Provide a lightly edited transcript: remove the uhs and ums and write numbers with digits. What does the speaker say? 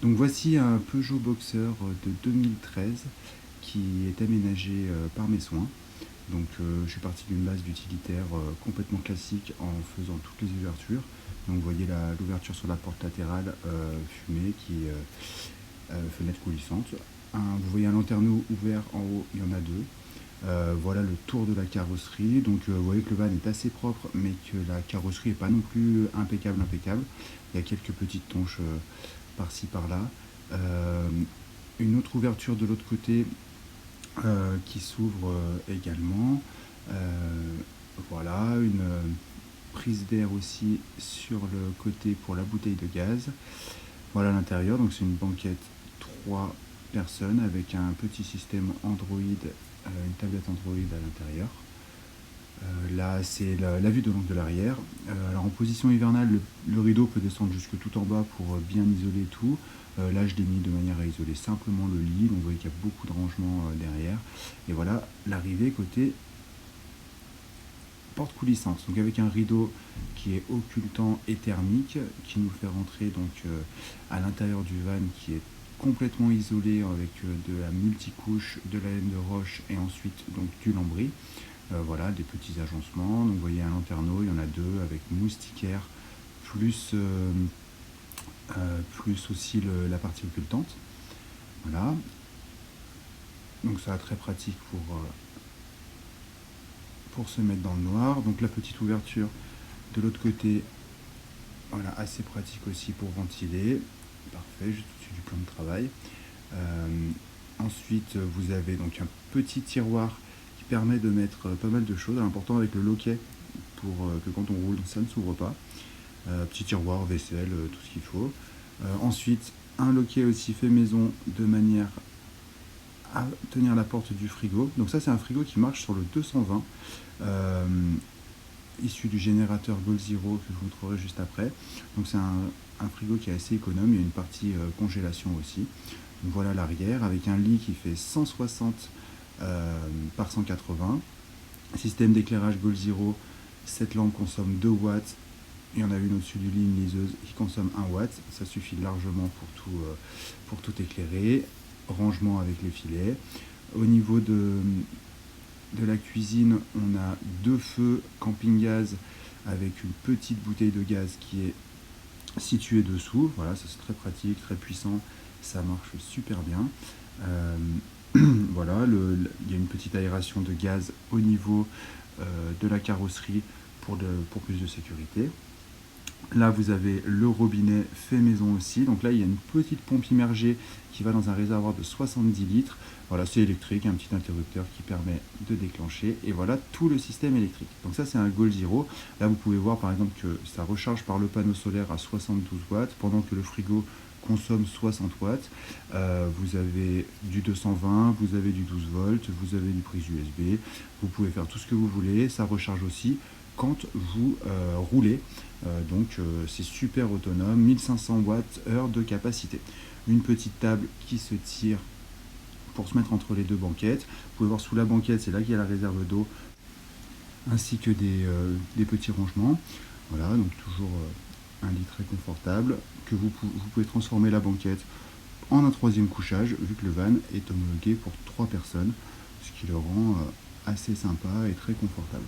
Donc voici un Peugeot Boxer de 2013 qui est aménagé par mes soins. Donc je suis parti d'une base d'utilitaire complètement classique en faisant toutes les ouvertures. Donc vous voyez l'ouverture sur la porte latérale fumée qui est fenêtre coulissante. Vous voyez un lanterneau ouvert en haut, il y en a deux. Voilà le tour de la carrosserie. Donc vous voyez que le van est assez propre, mais que la carrosserie n'est pas non plus impeccable, impeccable. Il y a quelques petites tonches par-ci par-là. Euh, une autre ouverture de l'autre côté qui s'ouvre également. Euh, voilà, une prise d'air aussi sur le côté pour la bouteille de gaz. Voilà l'intérieur, donc c'est une banquette 3 personnes avec un petit système Android, une tablette Android à l'intérieur. Là, c'est la vue de l'angle de l'arrière. Alors en position hivernale, le rideau peut descendre jusque tout en bas pour bien isoler tout. Là, je l'ai mis de manière à isoler simplement le lit. Donc vous voyez qu'il y a beaucoup de rangements derrière. Et voilà l'arrivée côté porte coulissante. Donc avec un rideau qui est occultant et thermique, qui nous fait rentrer donc à l'intérieur du van qui est complètement isolé avec de la multicouche, de la laine de roche et ensuite donc du lambris. Voilà, des petits agencements. Donc vous voyez un lanterneau, il y en a deux avec moustiquaire, plus, plus aussi la partie occultante. Voilà. Donc ça très pratique pour se mettre dans le noir. Donc la petite ouverture de l'autre côté, voilà, assez pratique aussi pour ventiler. Parfait, juste au-dessus du plan de travail. Euh, Ensuite, vous avez donc un petit tiroir qui permet de mettre pas mal de choses. L'important avec le loquet pour que quand on roule, ça ne s'ouvre pas. Petit tiroir, vaisselle, tout ce qu'il faut. Ensuite, un loquet aussi fait maison de manière à tenir la porte du frigo. Donc ça, c'est un frigo qui marche sur le 220, euh, issu du générateur Goal Zero que je vous montrerai juste après. Donc c'est un frigo qui est assez économe, il y a une partie congélation aussi. Donc voilà l'arrière avec un lit qui fait 160 par 180. Système d'éclairage Goal Zero, cette lampe consomme 2 watts. Il y en a une au-dessus du lit, une liseuse qui consomme 1 watt. Ça suffit largement pour tout éclairer. Rangement avec les filets. Au niveau de la cuisine, on a deux feux camping-gaz avec une petite bouteille de gaz qui est située dessous. Voilà, ça c'est très pratique, très puissant. Ça marche super bien. Euh, voilà, il y a une petite aération de gaz au niveau de la carrosserie pour plus de sécurité. Là, vous avez le robinet fait maison aussi. Donc là, il y a une petite pompe immergée qui va dans un réservoir de 70 litres. Voilà, c'est électrique, un petit interrupteur qui permet de déclencher. Et voilà tout le système électrique. Donc ça, c'est un Goal Zero. Là, vous pouvez voir par exemple que ça recharge par le panneau solaire à 72 watts, pendant que le frigo consomme 60 watts. Vous avez du 220, vous avez du 12 volts, vous avez du prise USB. Vous pouvez faire tout ce que vous voulez. Ça recharge aussi quand vous roulez. C'est super autonome, 1500 Wh de capacité. Une petite table qui se tire pour se mettre entre les deux banquettes. Vous pouvez voir sous la banquette, c'est là qu'il y a la réserve d'eau, ainsi que des petits rangements. Voilà, donc toujours un lit très confortable, que vous pouvez transformer la banquette en un troisième couchage, vu que le van est homologué pour 3 personnes, ce qui le rend assez sympa et très confortable.